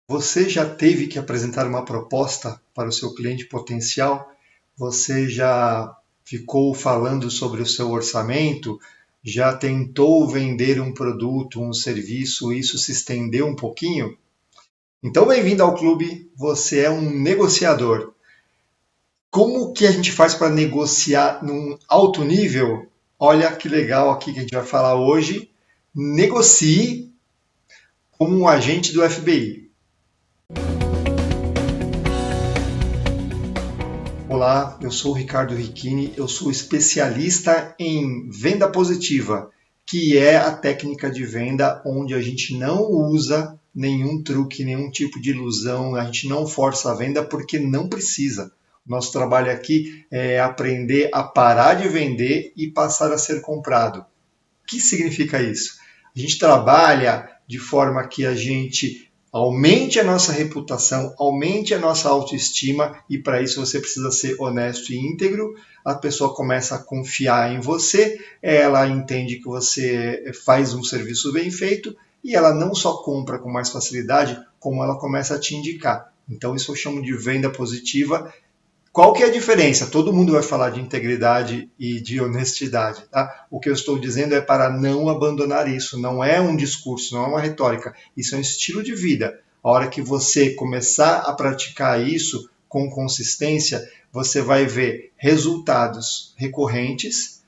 Você já teve que apresentar uma proposta para o seu cliente potencial? Você já ficou falando sobre o seu orçamento? Já tentou vender um produto, um serviço, e isso se estendeu um pouquinho? Então, bem-vindo ao clube. Você é um negociador. Como que a gente faz para negociar num alto nível? Olha que legal aqui que a gente vai falar hoje. Negocie como um agente do FBI. Olá, eu sou o Ricardo Ricchini, eu sou especialista em venda positiva, que é a técnica de venda onde a gente não usa nenhum truque, nenhum tipo de ilusão, a gente não força a venda porque não precisa. Nosso trabalho aqui é aprender a parar de vender e passar a ser comprado. O que significa isso? A gente trabalha de forma que a gente aumente a nossa reputação, aumente a nossa autoestima e para isso você precisa ser honesto e íntegro. A pessoa começa a confiar em você, ela entende que você faz um serviço bem feito e ela não só compra com mais facilidade, como ela começa a te indicar. Então isso eu chamo de venda positiva. Qual que é a diferença? Todo mundo vai falar de integridade e de honestidade, tá? O que eu estou dizendo é para não abandonar isso. Não é um discurso, não é uma retórica. Isso é um estilo de vida. A hora que você começar a praticar isso com consistência, você vai ver resultados recorrentes,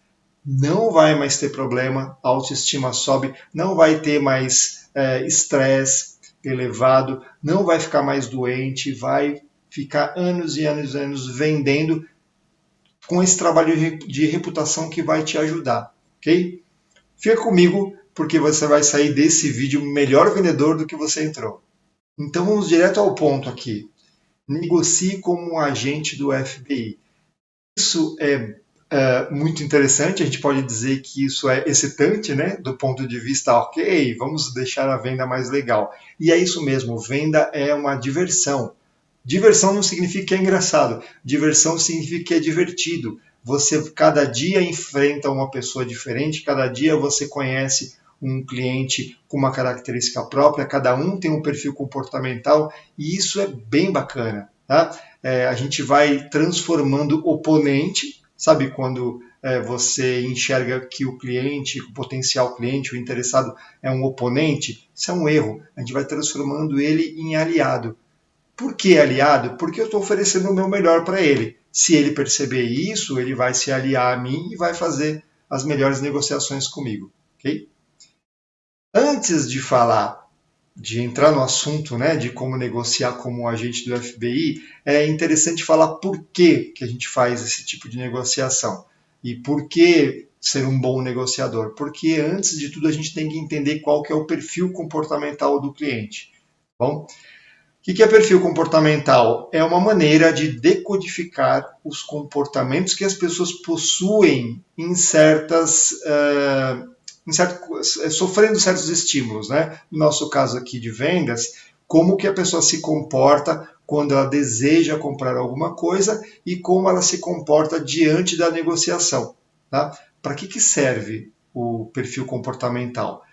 não vai mais ter problema, a autoestima sobe, não vai ter mais estresse elevado, não vai ficar mais doente, vai ficar anos e anos e anos vendendo com esse trabalho de reputação que vai te ajudar, ok? Fica comigo porque você vai sair desse vídeo melhor vendedor do que você entrou. Então vamos direto ao ponto aqui. Negocie como um agente do FBI. Isso é muito interessante, a gente pode dizer que isso é excitante, né? Do ponto de vista, ok, vamos deixar a venda mais legal. E é isso mesmo, venda é uma diversão. Diversão não significa que é engraçado, diversão significa que é divertido. Você cada dia enfrenta uma pessoa diferente, cada dia você conhece um cliente com uma característica própria, cada um tem um perfil comportamental e isso é bem bacana. Tá? A gente vai transformando oponente, sabe quando você enxerga que o cliente, o potencial cliente, o interessado é um oponente? Isso é um erro. A gente vai transformando ele em aliado. Por que aliado? Porque eu estou oferecendo o meu melhor para ele. Se ele perceber isso, ele vai se aliar a mim e vai fazer as melhores negociações comigo. Okay? Antes de falar, de entrar no assunto, né, de como negociar como um agente do FBI, é interessante falar por que a gente faz esse tipo de negociação e por que ser um bom negociador. Porque antes de tudo a gente tem que entender qual que é o perfil comportamental do cliente. Bom, o que é perfil comportamental? É uma maneira de decodificar os comportamentos que as pessoas possuem em sofrendo certos estímulos, né? No nosso caso aqui de vendas, como que a pessoa se comporta quando ela deseja comprar alguma coisa e como ela se comporta diante da negociação. Tá? Para que serve o perfil comportamental?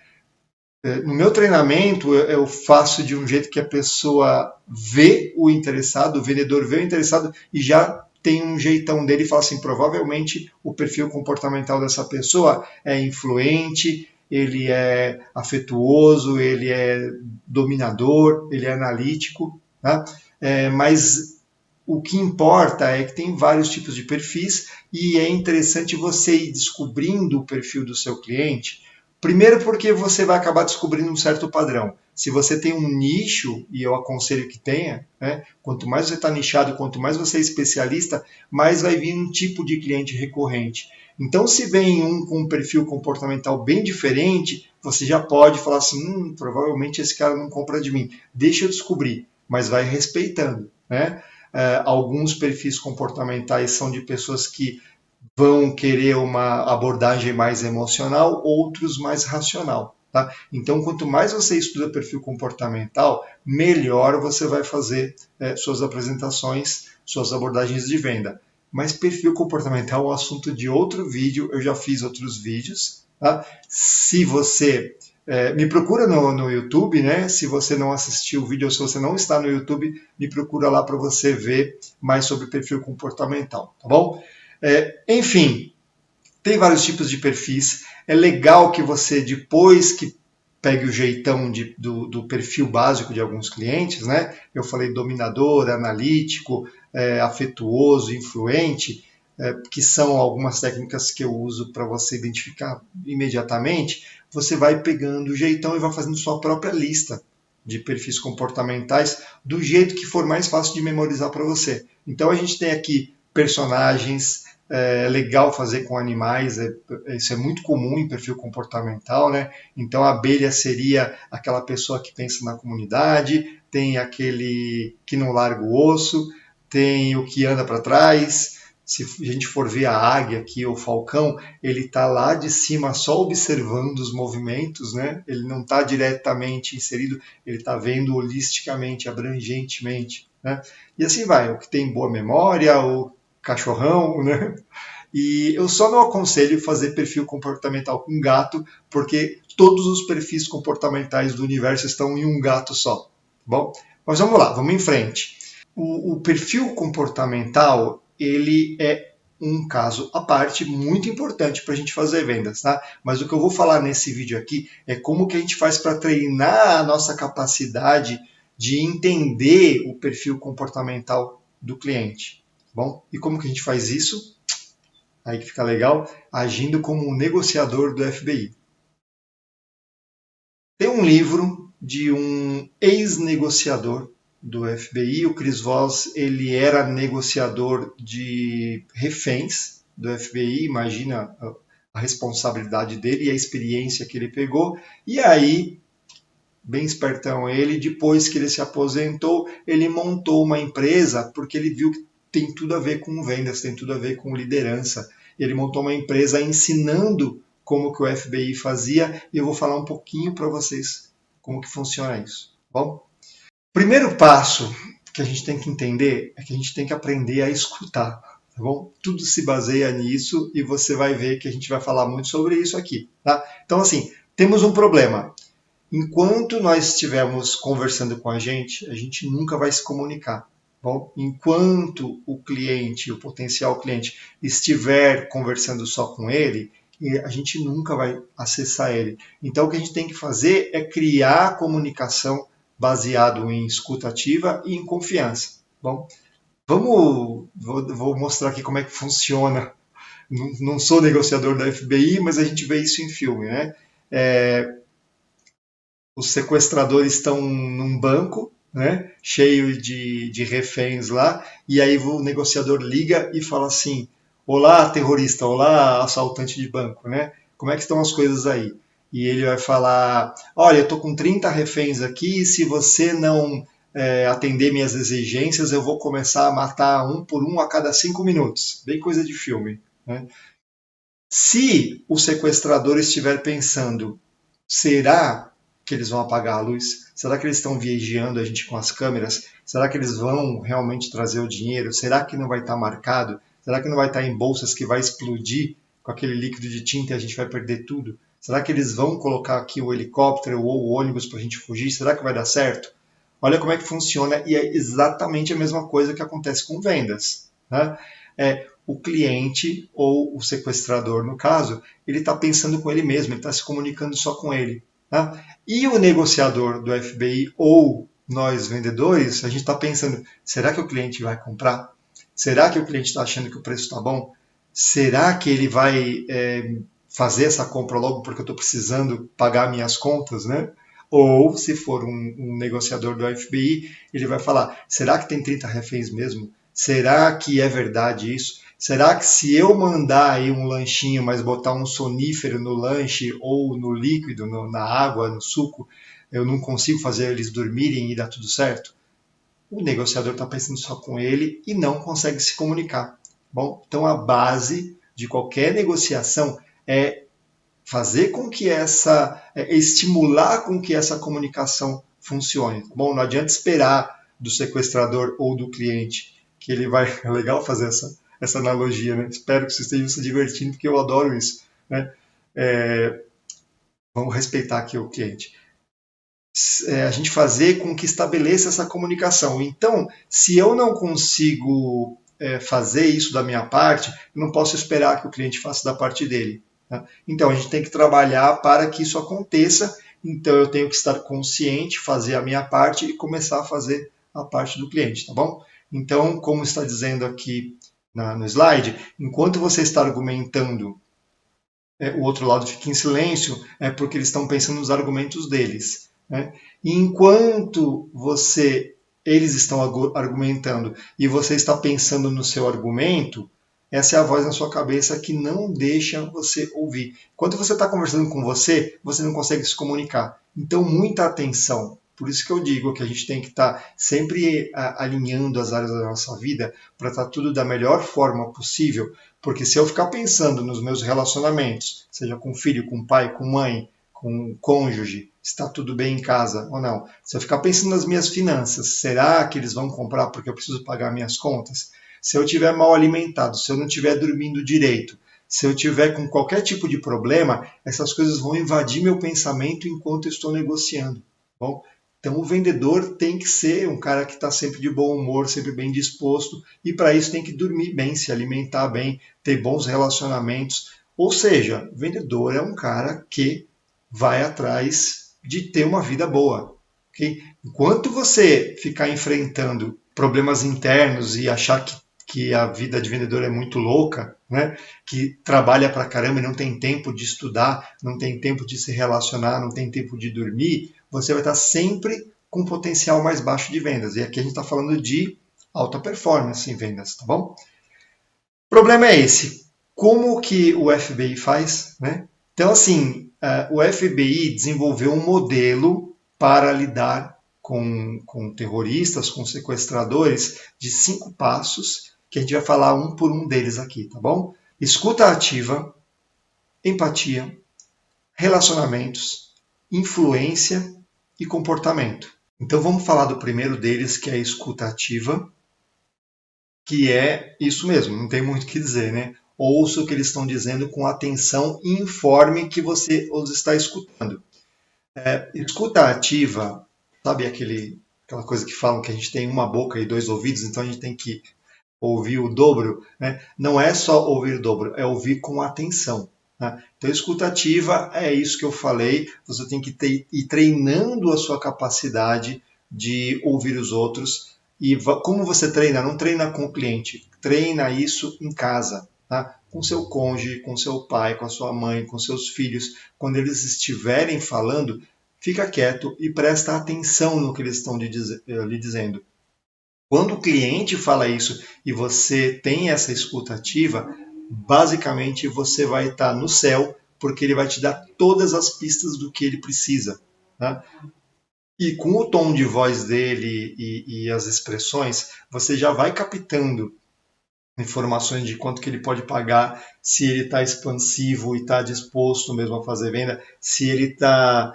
No meu treinamento, eu faço de um jeito que a pessoa vê o interessado, o vendedor vê o interessado e já tem um jeitão dele e fala assim, provavelmente o perfil comportamental dessa pessoa é influente, ele é afetuoso, ele é dominador, ele é analítico, tá? Mas o que importa é que tem vários tipos de perfis e é interessante você ir descobrindo o perfil do seu cliente. Primeiro porque você vai acabar descobrindo um certo padrão. Se você tem um nicho, e eu aconselho que tenha, né, quanto mais você está nichado, quanto mais você é especialista, mais vai vir um tipo de cliente recorrente. Então, se vem um com um perfil comportamental bem diferente, você já pode falar assim, provavelmente esse cara não compra de mim. Deixa eu descobrir, mas vai respeitando, né? Alguns perfis comportamentais são de pessoas que vão querer uma abordagem mais emocional, outros mais racional. Tá? Então, quanto mais você estuda perfil comportamental, melhor você vai fazer suas apresentações, suas abordagens de venda. Mas perfil comportamental é um assunto de outro vídeo, eu já fiz outros vídeos. Tá? Se você Me procura no YouTube, né? Se você não assistiu o vídeo ou se você não está no YouTube, me procura lá para você ver mais sobre perfil comportamental, tá bom? Enfim, tem vários tipos de perfis. É legal que você, depois que pegue o jeitão do perfil básico de alguns clientes, né? Eu falei dominador, analítico, afetuoso, influente, que são algumas técnicas que eu uso para você identificar imediatamente. Você vai pegando o jeitão e vai fazendo sua própria lista de perfis comportamentais do jeito que for mais fácil de memorizar para você. Então a gente tem aqui personagens, é legal fazer com animais, isso é muito comum em perfil comportamental, né? Então a abelha seria aquela pessoa que pensa na comunidade, tem aquele que não larga o osso, tem o que anda para trás. Se a gente for ver a águia aqui, o falcão, ele está lá de cima só observando os movimentos, né? Ele não está diretamente inserido, ele está vendo holisticamente, abrangentemente, né? E assim vai, o que tem boa memória, o cachorrão, né? E eu só não aconselho fazer perfil comportamental com gato, porque todos os perfis comportamentais do universo estão em um gato só. Bom, mas vamos lá, vamos em frente. O perfil comportamental, ele é um caso à parte muito importante para a gente fazer vendas, tá? Mas o que eu vou falar nesse vídeo aqui é como que a gente faz para treinar a nossa capacidade de entender o perfil comportamental do cliente. Bom, e como que a gente faz isso? Aí que fica legal, agindo como um negociador do FBI. Tem um livro de um ex-negociador do FBI, o Chris Voss, ele era negociador de reféns do FBI, imagina a responsabilidade dele e a experiência que ele pegou, e aí, bem espertão ele, depois que ele se aposentou, ele montou uma empresa, porque ele viu que tem tudo a ver com vendas, tem tudo a ver com liderança. Ele montou uma empresa ensinando como que o FBI fazia, e eu vou falar um pouquinho para vocês como que funciona isso. Bom, primeiro passo que a gente tem que entender é que a gente tem que aprender a escutar, tá bom? Tudo se baseia nisso e você vai ver que a gente vai falar muito sobre isso aqui, tá? Então, assim, temos um problema. Enquanto nós estivermos conversando com a gente nunca vai se comunicar. Bom, enquanto o cliente, o potencial cliente, estiver conversando só com ele, a gente nunca vai acessar ele. Então, o que a gente tem que fazer é criar comunicação baseado em escuta ativa e em confiança. Bom, vou mostrar aqui como é que funciona. Não sou negociador da FBI, mas a gente vê isso em filme, né? Os sequestradores estão num banco, né, cheio de reféns lá, e aí o negociador liga e fala assim: olá, terrorista, olá, assaltante de banco, né? Como é que estão as coisas aí? E ele vai falar: olha, eu estou com 30 reféns aqui, e se você não atender minhas exigências, eu vou começar a matar um por um a cada 5 minutos. Bem coisa de filme, né? Se o sequestrador estiver pensando, será que eles vão apagar a luz? Será que eles estão vigiando a gente com as câmeras? Será que eles vão realmente trazer o dinheiro? Será que não vai estar marcado? Será que não vai estar em bolsas que vai explodir com aquele líquido de tinta e a gente vai perder tudo? Será que eles vão colocar aqui o helicóptero ou o ônibus para a gente fugir? Será que vai dar certo? Olha como é que funciona e é exatamente a mesma coisa que acontece com vendas, né? O cliente ou o sequestrador, no caso, ele está pensando com ele mesmo, ele está se comunicando só com ele. Tá? E o negociador do FBI ou nós vendedores, a gente está pensando, será que o cliente vai comprar? Será que o cliente está achando que o preço está bom? Será que ele vai fazer essa compra logo porque eu estou precisando pagar minhas contas, né? Ou, se for um negociador do FBI, ele vai falar, será que tem 30 reféns mesmo? Será que é verdade isso? Será que se eu mandar aí um lanchinho, mas botar um sonífero no lanche ou no líquido, na água, no suco, eu não consigo fazer eles dormirem e dar tudo certo? O negociador está pensando só com ele e não consegue se comunicar. Bom, então a base de qualquer negociação é fazer com que estimular com que essa comunicação funcione. Tá bom, não adianta esperar do sequestrador ou do cliente que ele vai. É legal fazer essa analogia, né? Espero que vocês estejam se divertindo, porque eu adoro isso, né? Vamos respeitar aqui o cliente. A gente fazer com que estabeleça essa comunicação. Então, se eu não consigo fazer isso da minha parte, eu não posso esperar que o cliente faça da parte dele. Tá? Então, a gente tem que trabalhar para que isso aconteça. Então, eu tenho que estar consciente, fazer a minha parte e começar a fazer a parte do cliente, tá bom? Então, como está dizendo aqui no slide, enquanto você está argumentando, o outro lado fica em silêncio, é porque eles estão pensando nos argumentos deles. Né? E enquanto eles estão argumentando e você está pensando no seu argumento, essa é a voz na sua cabeça que não deixa você ouvir. Enquanto você está conversando com você, você não consegue se comunicar. Então, muita atenção. Por isso que eu digo que a gente tem que estar sempre alinhando as áreas da nossa vida para estar tudo da melhor forma possível, porque se eu ficar pensando nos meus relacionamentos, seja com filho, com pai, com mãe, com cônjuge, está tudo bem em casa ou não. Se eu ficar pensando nas minhas finanças, será que eles vão comprar porque eu preciso pagar minhas contas? Se eu estiver mal alimentado, se eu não estiver dormindo direito, se eu tiver com qualquer tipo de problema, essas coisas vão invadir meu pensamento enquanto eu estou negociando. Bom, então o vendedor tem que ser um cara que está sempre de bom humor, sempre bem disposto, e para isso tem que dormir bem, se alimentar bem, ter bons relacionamentos. Ou seja, o vendedor é um cara que vai atrás de ter uma vida boa. Okay? Enquanto você ficar enfrentando problemas internos e achar que a vida de vendedor é muito louca, né? Que trabalha pra caramba e não tem tempo de estudar, não tem tempo de se relacionar, não tem tempo de dormir, você vai estar sempre com potencial mais baixo de vendas. E aqui a gente está falando de alta performance em vendas, tá bom? O problema é esse. Como que o FBI faz? Né? Então, assim, o FBI desenvolveu um modelo para lidar com terroristas, com sequestradores, de 5 passos, que a gente vai falar um por um deles aqui, tá bom? Escuta ativa, empatia, relacionamentos, influência e comportamento. Então vamos falar do primeiro deles, que é a escuta ativa, que é isso mesmo, não tem muito o que dizer, né? Ouça o que eles estão dizendo com atenção e informe que você os está escutando. Escuta ativa, sabe aquela coisa que falam que a gente tem uma boca e 2 ouvidos, então a gente tem que ouvir o dobro, né? Não é só ouvir o dobro, é ouvir com atenção. Né? Então, escuta ativa é isso que eu falei, você tem que ir treinando a sua capacidade de ouvir os outros. E como você treina? Não treina com o cliente, treina isso em casa, tá? Com seu cônjuge, com seu pai, com a sua mãe, com seus filhos. Quando eles estiverem falando, fica quieto e presta atenção no que eles estão lhe dizendo. Quando o cliente fala isso e você tem essa escuta ativa, basicamente você vai estar no céu, porque ele vai te dar todas as pistas do que ele precisa. Tá? E com o tom de voz dele e as expressões, você já vai captando informações de quanto que ele pode pagar, se ele está expansivo e está disposto mesmo a fazer venda, se ele está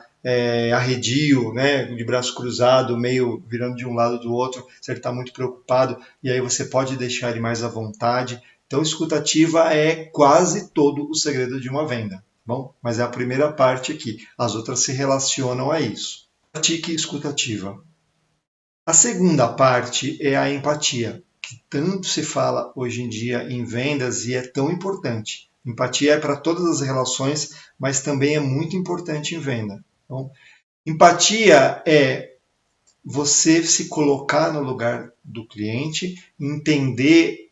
arredio, né, de braço cruzado, meio virando de um lado do outro, se ele está muito preocupado, e aí você pode deixar ele mais à vontade. Então, escutativa é quase todo o segredo de uma venda. Bom, mas é a primeira parte aqui. As outras se relacionam a isso. Pratique escutativa. A segunda parte é a empatia, que tanto se fala hoje em dia em vendas e é tão importante. Empatia é para todas as relações, mas também é muito importante em venda. Então, empatia é você se colocar no lugar do cliente, entender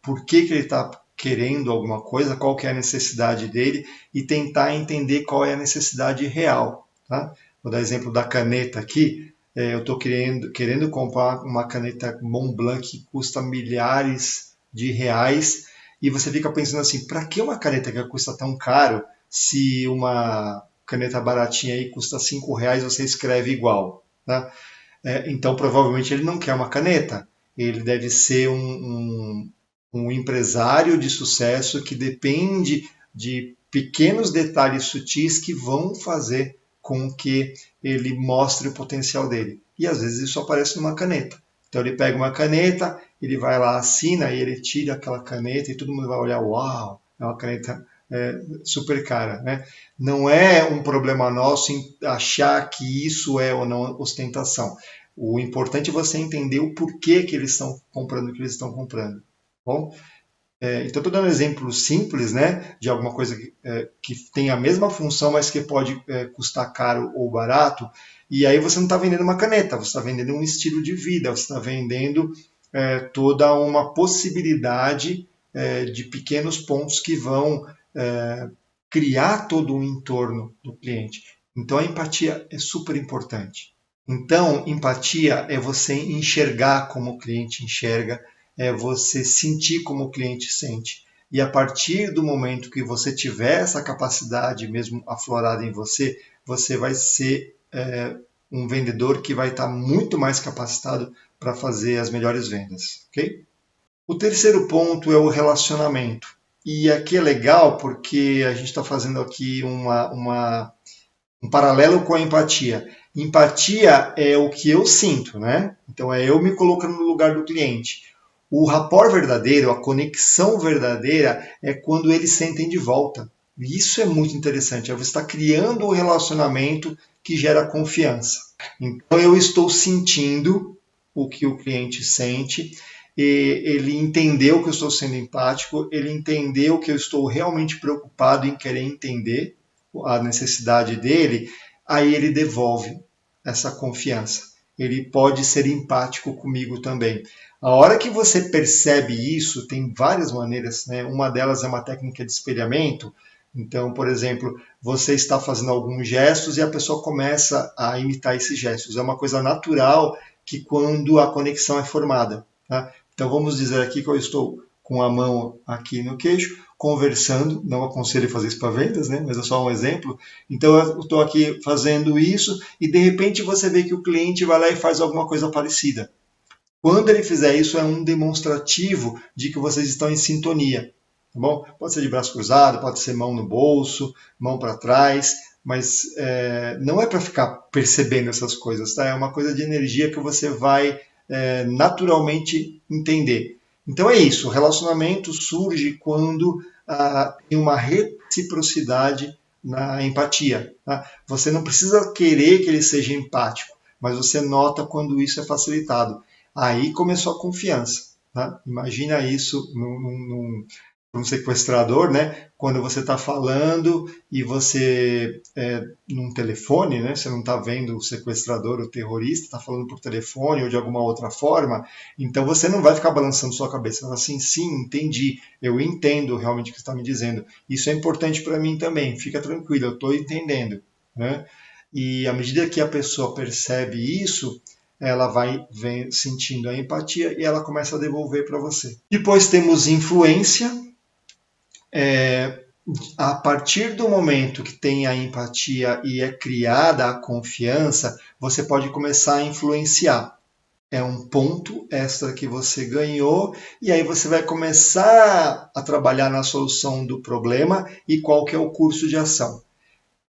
por que ele está querendo alguma coisa, qual que é a necessidade dele e tentar entender qual é a necessidade real. Tá? Vou dar exemplo da caneta aqui. Eu estou querendo comprar uma caneta Montblanc que custa milhares de reais e você fica pensando assim, para que uma caneta que custa tão caro se uma caneta baratinha aí custa R$ 5, você escreve igual? Tá? Então provavelmente ele não quer uma caneta, ele deve ser um empresário de sucesso que depende de pequenos detalhes sutis que vão fazer com que ele mostre o potencial dele. E às vezes isso aparece numa caneta. Então ele pega uma caneta, ele vai lá, assina e ele tira aquela caneta e todo mundo vai olhar, uau, é uma caneta super cara, né? Não é um problema nosso em achar que isso é ou não ostentação. O importante é você entender o porquê que eles estão comprando o que eles estão comprando. Bom, então estou dando um exemplo simples, né, de alguma coisa que tem a mesma função, mas que pode custar caro ou barato. E aí você não está vendendo uma caneta, você está vendendo um estilo de vida, você está vendendo toda uma possibilidade de pequenos pontos que vão criar todo um entorno do cliente. Então a empatia é super importante. Então, empatia é você enxergar como o cliente enxerga, é você sentir como o cliente sente. E a partir do momento que você tiver essa capacidade mesmo aflorada em você, você vai ser um vendedor que vai estar muito mais capacitado para fazer as melhores vendas, ok? O terceiro ponto é o relacionamento. E aqui é legal porque a gente está fazendo aqui um paralelo com a empatia. Empatia é o que eu sinto, né? Então é eu me colocando no lugar do cliente. O rapport verdadeiro, a conexão verdadeira é quando eles sentem de volta. E isso é muito interessante. Você está criando um relacionamento que gera confiança. Então eu estou sentindo o que o cliente sente, ele entendeu que eu estou sendo empático, ele entendeu que eu estou realmente preocupado em querer entender a necessidade dele, aí ele devolve essa confiança. Ele pode ser empático comigo também. A hora que você percebe isso, tem várias maneiras, né? Uma delas é uma técnica de espelhamento. Então, por exemplo, você está fazendo alguns gestos e a pessoa começa a imitar esses gestos. É uma coisa natural que quando a conexão é formada. Tá? Então, vamos dizer aqui que eu estou com a mão aqui no queixo, conversando, não aconselho fazer isso para vendas, né? Mas é só um exemplo. Então eu estou aqui fazendo isso e de repente você vê que o cliente vai lá e faz alguma coisa parecida. Quando ele fizer isso, é um demonstrativo de que vocês estão em sintonia. Tá bom? Pode ser de braço cruzado, pode ser mão no bolso, mão para trás, mas não é para ficar percebendo essas coisas, tá? É uma coisa de energia que você vai naturalmente entender. Então é isso, o relacionamento surge quando tem uma reciprocidade na empatia. Tá? Você não precisa querer que ele seja empático, mas você nota quando isso é facilitado. Aí começou a confiança. Tá? Imagina isso num sequestrador, né? Quando você está falando e você num telefone, né? Você não está vendo o sequestrador, o terrorista, está falando por telefone ou de alguma outra forma, então você não vai ficar balançando sua cabeça, fala assim, sim, entendi, eu entendo realmente o que você está me dizendo. Isso é importante para mim também. Fica tranquilo, eu estou entendendo, né? E à medida que a pessoa percebe isso, ela vai sentindo a empatia e ela começa a devolver para você. Depois temos influência. A partir do momento que tem a empatia e é criada a confiança, você pode começar a influenciar. É um ponto extra que você ganhou e aí você vai começar a trabalhar na solução do problema e qual que é o curso de ação.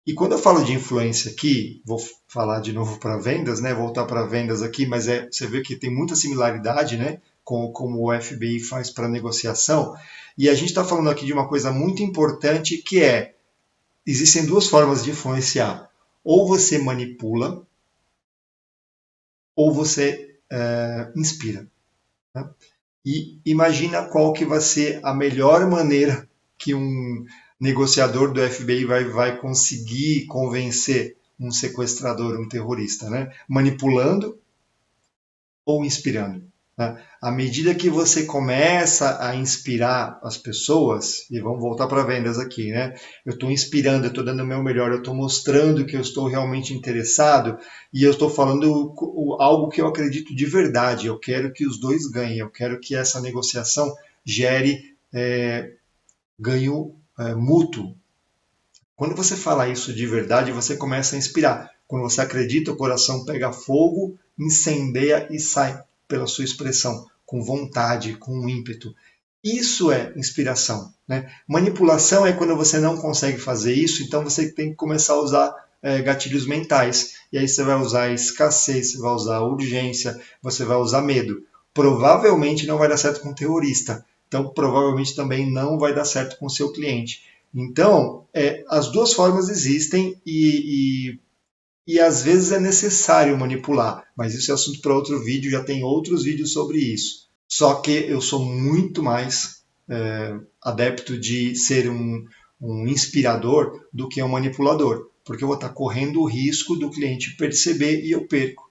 E quando eu falo de influência aqui, vou falar de novo para vendas, né? Voltar para vendas aqui, mas você vê que tem muita similaridade, né? Com como o FBI faz para negociação. E a gente está falando aqui de uma coisa muito importante que existem duas formas de influenciar. Ou você manipula, ou você inspira. Né? E imagina qual que vai ser a melhor maneira que um negociador do FBI vai conseguir convencer um sequestrador, um terrorista, né? Manipulando ou inspirando. Né? À medida que você começa a inspirar as pessoas, e vamos voltar para vendas aqui, né? Eu estou inspirando, eu estou dando o meu melhor, eu estou mostrando que eu estou realmente interessado e eu estou falando algo que eu acredito de verdade. Eu quero que os dois ganhem, eu quero que essa negociação gere ganho mútuo. Quando você fala isso de verdade, você começa a inspirar. Quando você acredita, o coração pega fogo, incendeia e sai pela sua expressão, com vontade, com ímpeto. Isso é inspiração. Né? Manipulação é quando você não consegue fazer isso, então você tem que começar a usar gatilhos mentais. E aí você vai usar escassez, você vai usar urgência, você vai usar medo. Provavelmente não vai dar certo com o terrorista. Então, provavelmente também não vai dar certo com o seu cliente. Então, as duas formas existem e às vezes é necessário manipular, mas isso é assunto para outro vídeo, já tem outros vídeos sobre isso. Só que eu sou muito mais adepto de ser um inspirador do que um manipulador, porque eu vou estar correndo o risco do cliente perceber e eu perco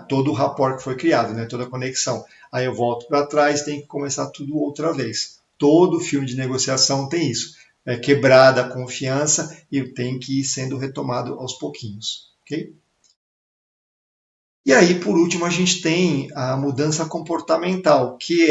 todo o rapport que foi criado, né, toda a conexão. Aí eu volto para trás, tem que começar tudo outra vez. Todo filme de negociação tem isso. É quebrada a confiança e tem que ir sendo retomado aos pouquinhos. Okay? E aí, por último, a gente tem a mudança comportamental, que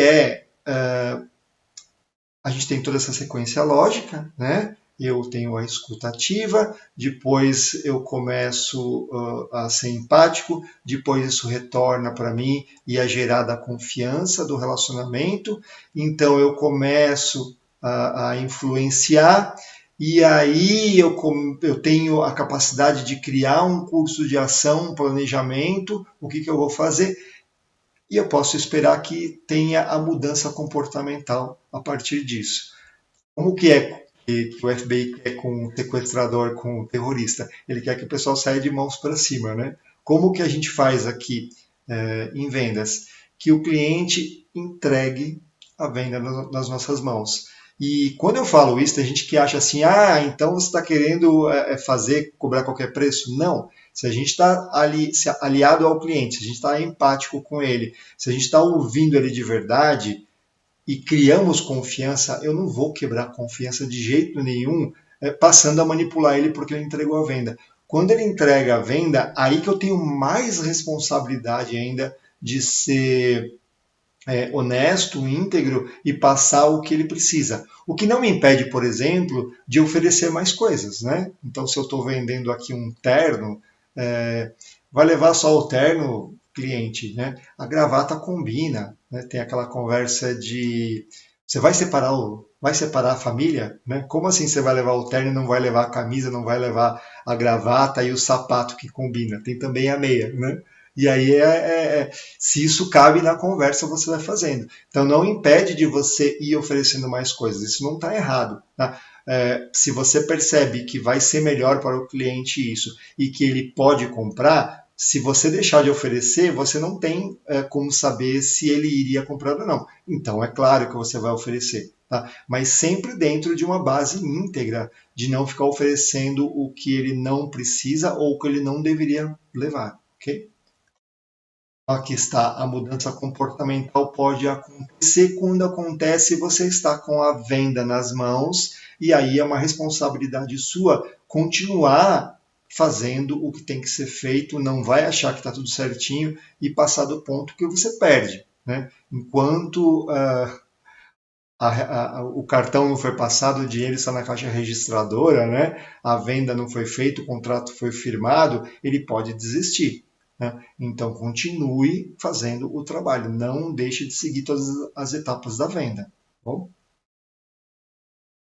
a gente tem toda essa sequência lógica, né? Eu tenho a escuta ativa, depois eu começo a ser empático, depois isso retorna para mim e é gerada a confiança do relacionamento, então eu começo a influenciar e aí eu tenho a capacidade de criar um curso de ação, um planejamento, o que eu vou fazer, e eu posso esperar que tenha a mudança comportamental a partir disso. Como que é que o FBI quer com o sequestrador, com o terrorista? Ele quer que o pessoal saia de mãos para cima, né? Como que a gente faz aqui em vendas? Que o cliente entregue a venda nas nossas mãos. E quando eu falo isso, tem gente que acha assim, então você está querendo cobrar qualquer preço? Não. Se a gente está aliado ao cliente, se a gente está empático com ele, se a gente está ouvindo ele de verdade e criamos confiança, eu não vou quebrar a confiança de jeito nenhum passando a manipular ele porque ele entregou a venda. Quando ele entrega a venda, aí que eu tenho mais responsabilidade ainda de ser honesto, íntegro e passar o que ele precisa. O que não me impede, por exemplo, de oferecer mais coisas, né? Então, se eu estou vendendo aqui um terno, vai levar só o terno, cliente, né? A gravata combina, né? Tem aquela conversa de você vai separar a família, né? Como assim você vai levar o terno e não vai levar a camisa, não vai levar a gravata e o sapato que combina? Tem também a meia, né? E aí, se isso cabe na conversa, você vai fazendo. Então, não impede de você ir oferecendo mais coisas. Isso não está errado. Tá? Se você percebe que vai ser melhor para o cliente isso e que ele pode comprar, se você deixar de oferecer, você não tem como saber se ele iria comprar ou não. Então, é claro que você vai oferecer. Tá? Mas sempre dentro de uma base íntegra, de não ficar oferecendo o que ele não precisa ou o que ele não deveria levar. Ok? Aqui está, a mudança comportamental pode acontecer quando acontece você está com a venda nas mãos e aí é uma responsabilidade sua continuar fazendo o que tem que ser feito, não vai achar que está tudo certinho e passar do ponto que você perde. Né? Enquanto o cartão não foi passado, o dinheiro está na caixa registradora, né? A venda não foi feita, o contrato foi firmado, ele pode desistir. Né? Então, continue fazendo o trabalho, não deixe de seguir todas as etapas da venda. Tá bom?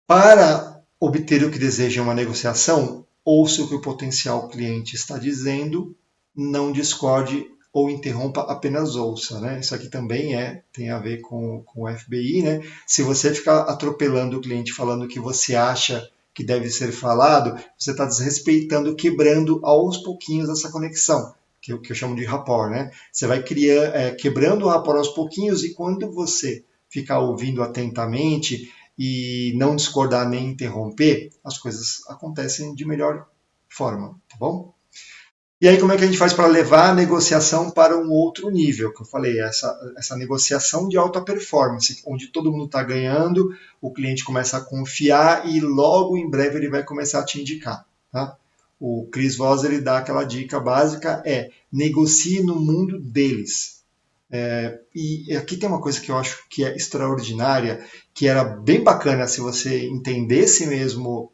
Para obter o que deseja em uma negociação, ouça o que o potencial cliente está dizendo, não discorde ou interrompa, apenas ouça. Né? Isso aqui também tem a ver com o FBI. Né? Se você ficar atropelando o cliente falando o que você acha que deve ser falado, você está desrespeitando, quebrando aos pouquinhos essa conexão, que eu chamo de rapport. Né? Você vai quebrando o rapport aos pouquinhos e quando você ficar ouvindo atentamente e não discordar nem interromper, as coisas acontecem de melhor forma, tá bom? E aí, como é que a gente faz para levar a negociação para um outro nível? Que eu falei, essa negociação de alta performance, onde todo mundo está ganhando, o cliente começa a confiar e logo em breve ele vai começar a te indicar. Tá? O Chris Voss ele dá aquela dica básica, negocie no mundo deles. E aqui tem uma coisa que eu acho que é extraordinária, que era bem bacana se você entendesse mesmo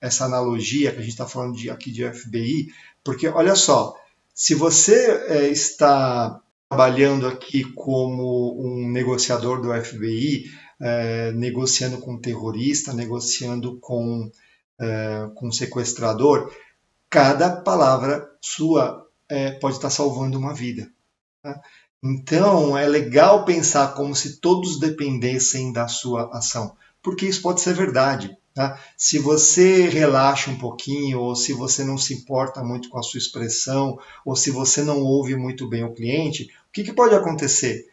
essa analogia que a gente está falando aqui de FBI, porque olha só, se você está trabalhando aqui como um negociador do FBI, negociando com um terrorista, negociando com um sequestrador, cada palavra sua pode estar salvando uma vida. Tá? Então, é legal pensar como se todos dependessem da sua ação. porque isso pode ser verdade. Tá? Se você relaxa um pouquinho, ou se você não se importa muito com a sua expressão, ou se você não ouve muito bem o cliente, o que pode acontecer?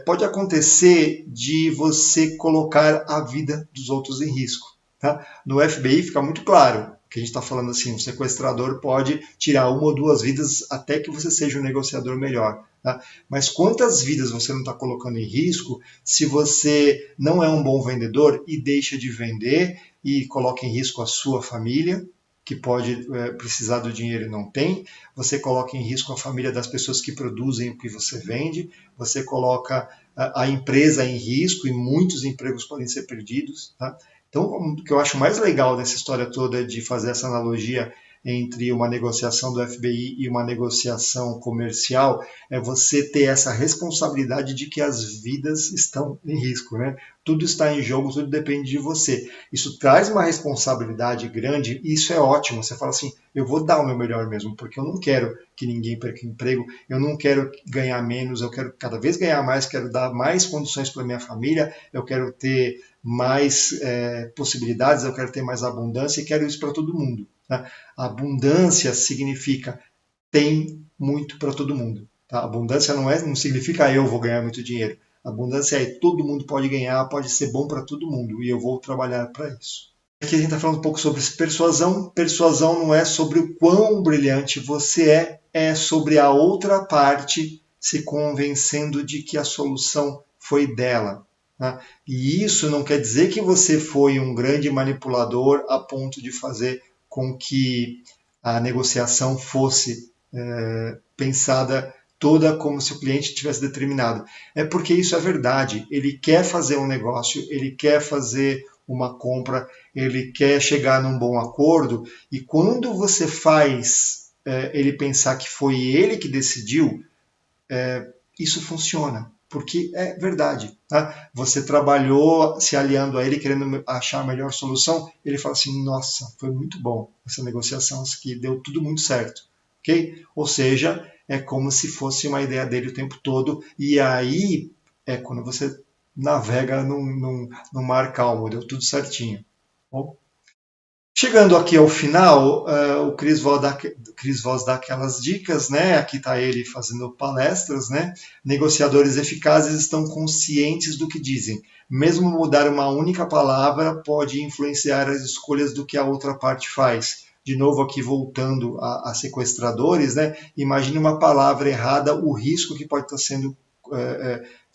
Pode acontecer de você colocar a vida dos outros em risco. Tá? No FBI fica muito claro que a gente está falando assim, um sequestrador pode tirar uma ou duas vidas até que você seja um negociador melhor. Tá? Mas quantas vidas você não está colocando em risco se você não é um bom vendedor e deixa de vender e coloca em risco a sua família, que pode precisar do dinheiro e não tem, você coloca em risco a família das pessoas que produzem o que você vende, você coloca a empresa em risco e muitos empregos podem ser perdidos. Tá? Então, o que eu acho mais legal dessa história toda de fazer essa analogia entre uma negociação do FBI e uma negociação comercial é você ter essa responsabilidade de que as vidas estão em risco, né? Tudo está em jogo, tudo depende de você. Isso traz uma responsabilidade grande e isso é ótimo. Você fala assim, eu vou dar o meu melhor mesmo, porque eu não quero que ninguém perca emprego, eu não quero ganhar menos, eu quero cada vez ganhar mais, quero dar mais condições para minha família, eu quero ter mais possibilidades, eu quero ter mais abundância e quero isso para todo mundo. Tá? Abundância significa tem muito para todo mundo. Tá? Abundância não significa eu vou ganhar muito dinheiro. Abundância é todo mundo pode ganhar, pode ser bom para todo mundo e eu vou trabalhar para isso. Aqui a gente está falando um pouco sobre persuasão. Persuasão não é sobre o quão brilhante você é sobre a outra parte se convencendo de que a solução foi dela. Tá? E isso não quer dizer que você foi um grande manipulador a ponto de fazer com que a negociação fosse pensada toda como se o cliente tivesse determinado. É porque isso é verdade. Ele quer fazer um negócio, ele quer fazer uma compra, ele quer chegar num bom acordo, e quando você faz ele pensar que foi ele que decidiu, isso funciona. Porque é verdade. Tá? Você trabalhou se aliando a ele, querendo achar a melhor solução, ele fala assim, nossa, foi muito bom essa negociação, isso aqui deu tudo muito certo. Okay? Ou seja, é como se fosse uma ideia dele o tempo todo, e aí é quando você navega num mar calmo, deu tudo certinho. Bom, chegando aqui ao final, o Cris Voss dá aquelas dicas, né? Aqui está ele fazendo palestras, né? Negociadores eficazes estão conscientes do que dizem. Mesmo mudar uma única palavra pode influenciar as escolhas do que a outra parte faz. De novo aqui voltando a sequestradores, né? Imagine uma palavra errada, o risco que pode estar sendo,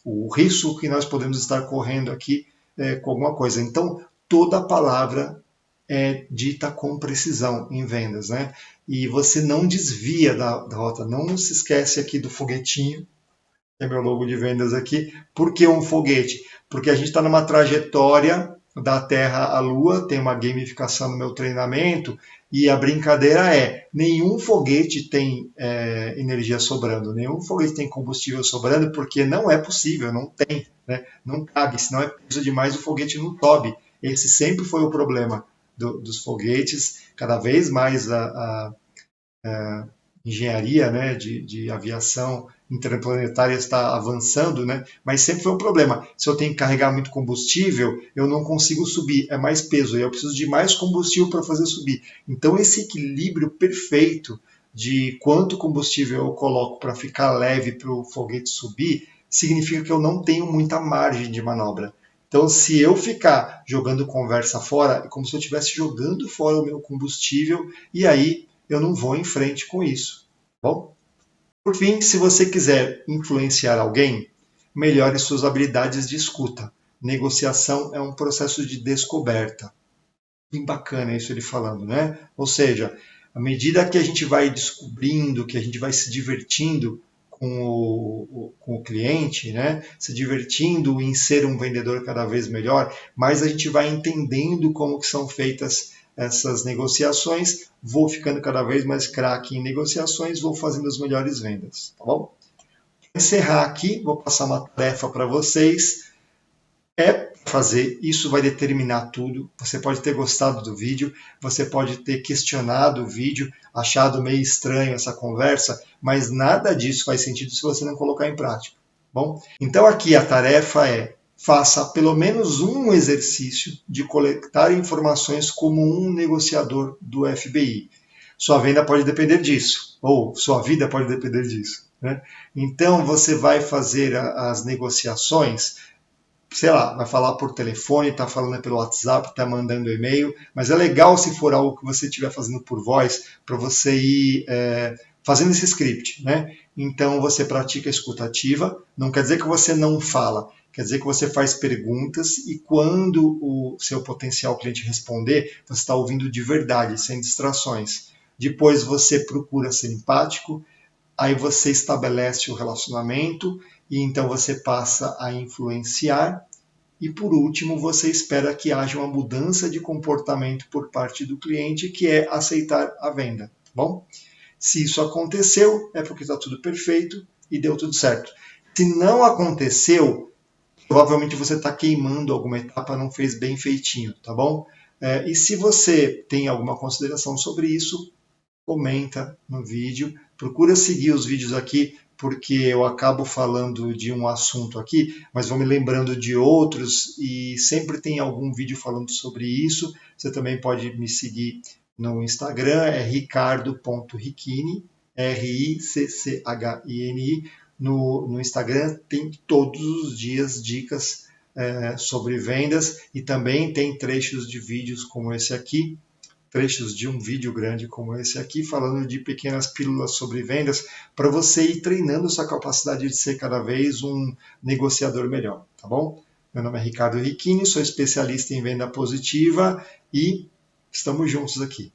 o risco que nós podemos estar correndo aqui com alguma coisa. Então, toda palavra é dita com precisão em vendas, né? E você não desvia da rota, não se esquece aqui do foguetinho, que é meu logo de vendas aqui. Por que um foguete? Porque a gente está numa trajetória da Terra à Lua, tem uma gamificação no meu treinamento, e a brincadeira é, nenhum foguete tem energia sobrando, nenhum foguete tem combustível sobrando, porque não é possível, não tem, né? Não cabe, senão é peso demais, o foguete não sobe. Esse sempre foi o problema dos foguetes, cada vez mais a engenharia, né, de aviação interplanetária está avançando, né, mas sempre foi um problema. Se eu tenho que carregar muito combustível, eu não consigo subir, é mais peso, e eu preciso de mais combustível para fazer subir. Então, esse equilíbrio perfeito de quanto combustível eu coloco para ficar leve para o foguete subir, significa que eu não tenho muita margem de manobra. Então, se eu ficar jogando conversa fora, é como se eu estivesse jogando fora o meu combustível e aí eu não vou em frente com isso. Bom, por fim, se você quiser influenciar alguém, melhore suas habilidades de escuta. Negociação é um processo de descoberta. Bem bacana isso ele falando, né? Ou seja, à medida que a gente vai descobrindo, que a gente vai se divertindo com o cliente, né? Se divertindo em ser um vendedor cada vez melhor, mas a gente vai entendendo como que são feitas essas negociações, vou ficando cada vez mais craque em negociações, vou fazendo as melhores vendas, tá bom? Para encerrar aqui, vou passar uma tarefa para vocês, fazer, isso vai determinar tudo. Você pode ter gostado do vídeo, você pode ter questionado o vídeo, achado meio estranho essa conversa, mas nada disso faz sentido se você não colocar em prática. Bom, então aqui a tarefa é faça pelo menos um exercício de coletar informações como um negociador do FBI. Sua venda pode depender disso, ou sua vida pode depender disso, né? Então, você vai fazer as negociações, sei lá, vai falar por telefone, está falando pelo WhatsApp, está mandando e-mail, mas é legal se for algo que você estiver fazendo por voz, para você ir fazendo esse script, né? Então você pratica a escuta ativa, não quer dizer que você não fala, quer dizer que você faz perguntas e quando o seu potencial cliente responder, você está ouvindo de verdade, sem distrações. Depois você procura ser empático, aí você estabelece o relacionamento e então você passa a influenciar e por último você espera que haja uma mudança de comportamento por parte do cliente, que é aceitar a venda, tá bom? Se isso aconteceu, é porque está tudo perfeito e deu tudo certo. Se não aconteceu, provavelmente você está queimando alguma etapa, não fez bem feitinho, tá bom? E se você tem alguma consideração sobre isso, comenta no vídeo, procura seguir os vídeos aqui, porque eu acabo falando de um assunto aqui, mas vou me lembrando de outros e sempre tem algum vídeo falando sobre isso. Você também pode me seguir no Instagram, é ricardo.riccini, R-I-C-C-H-I-N-I. No Instagram tem todos os dias dicas sobre vendas e também tem trechos de vídeos como esse aqui, trechos de um vídeo grande como esse aqui, falando de pequenas pílulas sobre vendas, para você ir treinando sua capacidade de ser cada vez um negociador melhor, tá bom? Meu nome é Ricardo Riccini, sou especialista em venda positiva e estamos juntos aqui.